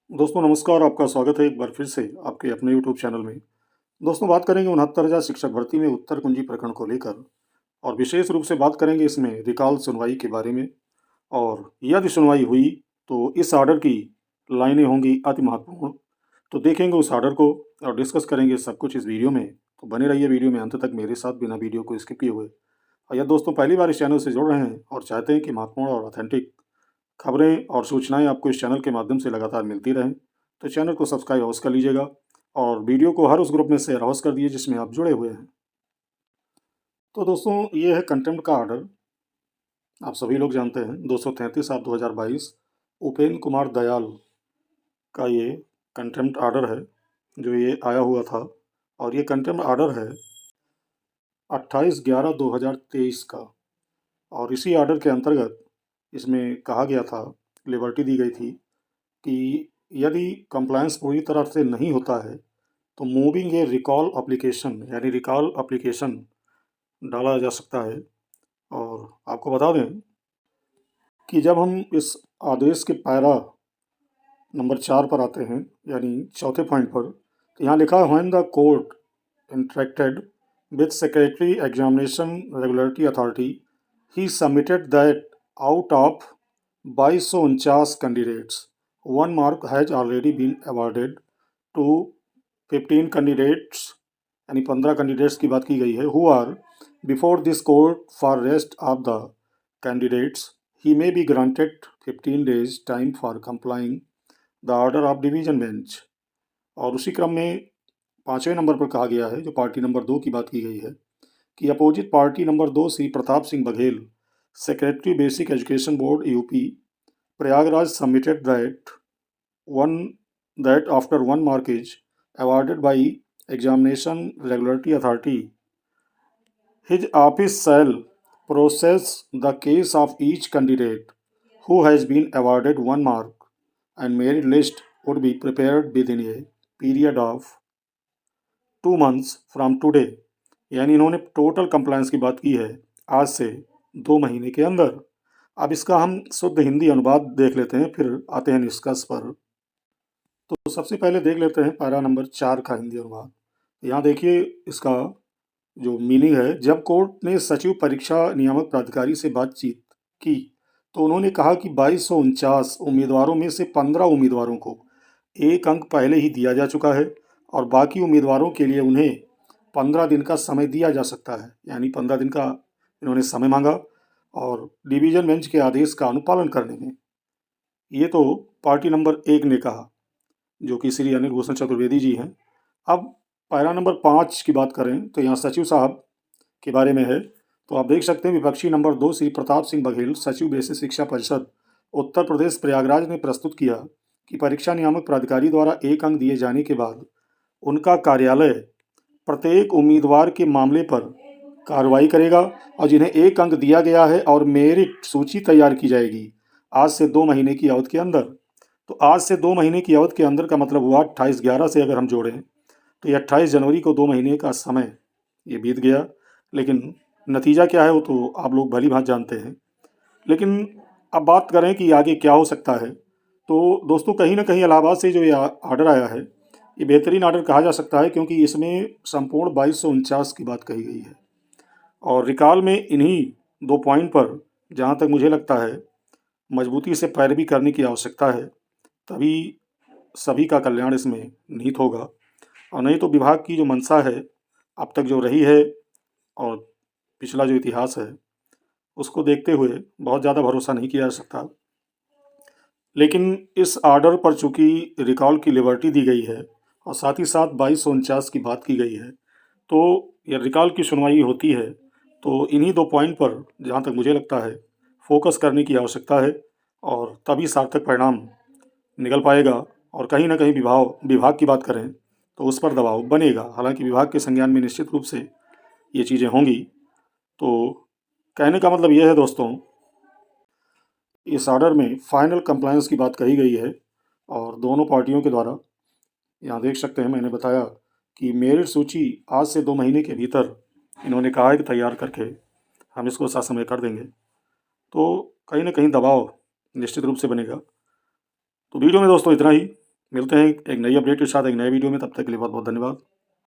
दोस्तों नमस्कार, आपका स्वागत है एक बार फिर से आपके अपने यूट्यूब चैनल में। दोस्तों बात करेंगे 69,000 शिक्षक भर्ती में उत्तर कुंजी प्रकरण को लेकर और विशेष रूप से बात करेंगे इसमें रिकॉल सुनवाई के बारे में। और यदि सुनवाई हुई तो इस ऑर्डर की लाइनें होंगी अति महत्वपूर्ण। तो देखेंगे उस ऑर्डर को और डिस्कस करेंगे सब कुछ इस वीडियो में। तो बने रहिए वीडियो में अंत तक मेरे साथ बिना वीडियो को स्किप किए हुए। और यदि दोस्तों पहली बार इस चैनल से जुड़ रहे हैं और चाहते हैं कि महत्वपूर्ण और ऑथेंटिक खबरें और सूचनाएं आपको इस चैनल के माध्यम से लगातार मिलती रहें, तो चैनल को सब्सक्राइब अवश्य कर लीजिएगा और वीडियो को हर उस ग्रुप में शेयर अवश्य कर दिए जिसमें आप जुड़े हुए हैं। तो दोस्तों ये है कंटेम्प्ट का ऑर्डर। आप सभी लोग जानते हैं 233/2022 उपेंद्र कुमार दयाल का ये कंटेम्प्ट ऑर्डर है जो ये आया हुआ था। और ये कंटेम्प्ट ऑर्डर है 28/11/2023 का। और इसी ऑर्डर के अंतर्गत इसमें कहा गया था, लिबर्टी दी गई थी कि यदि कंप्लायंस पूरी तरह से नहीं होता है तो मूविंग ए रिकॉल एप्लीकेशन यानी रिकॉल एप्लीकेशन डाला जा सकता है। और आपको बता दें कि जब हम इस आदेश के पैरा नंबर 4 पर आते हैं यानी चौथे पॉइंट पर, तो यहाँ लिखा है when the court interacted with secretary examination regulatory authority he submitted that out of 2249 candidates 1 mark has already been awarded to 15 candidates यानी 15 कैंडिडेट्स की बात की गई है who are before this court for rest of the candidates he may be granted 15 days time for complying the order of division bench. और उसी क्रम में 5वें नंबर पर कहा गया है, जो पार्टी नंबर 2 की बात की गई है, कि opposite party number 2 Shri Pratap Singh Baghel, secretary basic education board UP, Prayagraj, submitted that after 1 mark is awarded by examination regulatory authority, his office shall process the case of each candidate who has been awarded 1 mark and merit list would be prepared within a period of 2 months from today। यानी इन्होंने total compliance की बात की है आज से 2 महीने के अंदर। अब इसका हम शुद्ध हिंदी अनुवाद देख लेते हैं, फिर आते हैं निष्कर्ष पर। तो सबसे पहले देख लेते हैं पैरा नंबर 4 का हिंदी अनुवाद। यहाँ देखिए इसका जो मीनिंग है, जब कोर्ट ने सचिव परीक्षा नियामक प्राधिकारी से बातचीत की तो उन्होंने कहा कि 2249 उम्मीदवारों में से 15 उम्मीदवारों को 1 अंक पहले ही दिया जा चुका है और बाकी उम्मीदवारों के लिए उन्हें 15 दिन का समय दिया जा सकता है। यानी 15 दिन का इन्होंने समय मांगा और डिवीजन बेंच के आदेश का अनुपालन करने में। ये तो पार्टी नंबर 1 ने कहा, जो कि श्री अनिल भूषण चतुर्वेदी जी हैं। अब पैरा नंबर 5 की बात करें तो यहाँ सचिव साहब के बारे में है। तो आप देख सकते हैं विपक्षी नंबर 2 श्री प्रताप सिंह बघेल, सचिव बेसिक शिक्षा परिषद उत्तर प्रदेश प्रयागराज ने प्रस्तुत किया कि परीक्षा नियामक प्राधिकारी द्वारा 1 अंक दिए जाने के बाद उनका कार्यालय प्रत्येक उम्मीदवार के मामले पर कार्रवाई करेगा और जिन्हें 1 अंक दिया गया है और मेरिट सूची तैयार की जाएगी आज से 2 महीने की अवधि के अंदर। तो आज से 2 महीने की अवधि के अंदर का मतलब हुआ 28/11 से अगर हम जोड़ें तो ये 28 जनवरी को 2 महीने का समय ये बीत गया। लेकिन नतीजा क्या है वो तो आप लोग भली भांति जानते हैं। लेकिन अब बात करें कि आगे क्या हो सकता है, तो दोस्तों कहीं ना कहीं इलाहाबाद से जो ये ऑर्डर आया है ये बेहतरीन ऑर्डर कहा जा सकता है, क्योंकि इसमें संपूर्ण 2249 की बात कही गई है। और रिकॉल में इन्हीं 2 पॉइंट पर जहाँ तक मुझे लगता है मजबूती से पैरवी करने की आवश्यकता है, तभी सभी का कल्याण इसमें निहित होगा। और नहीं तो विभाग की जो मंशा है अब तक जो रही है और पिछला जो इतिहास है उसको देखते हुए बहुत ज़्यादा भरोसा नहीं किया जा सकता। लेकिन इस ऑर्डर पर चूंकि रिकॉल की लिबर्टी दी गई है और साथ ही साथ 2249 की बात की गई है, तो यह रिकॉल की सुनवाई होती है तो इन्हीं 2 पॉइंट पर जहाँ तक मुझे लगता है फोकस करने की आवश्यकता है और तभी सार्थक परिणाम निकल पाएगा। और कहीं ना कहीं विभाग की बात करें तो उस पर दबाव बनेगा। हालांकि विभाग के संज्ञान में निश्चित रूप से ये चीज़ें होंगी। तो कहने का मतलब यह है दोस्तों, इस ऑर्डर में फाइनल कंप्लायंस की बात कही गई है और दोनों पार्टियों के द्वारा यहाँ देख सकते हैं, मैंने बताया कि मेरिट सूची आज से 2 महीने के भीतर इन्होंने कहा है कि तैयार करके हम इसको ससमय कर देंगे। तो कहीं ना कहीं दबाव निश्चित रूप से बनेगा। तो वीडियो में दोस्तों इतना ही। मिलते हैं एक नई अपडेट के साथ एक नए वीडियो में, तब तक के लिए बहुत बहुत धन्यवाद।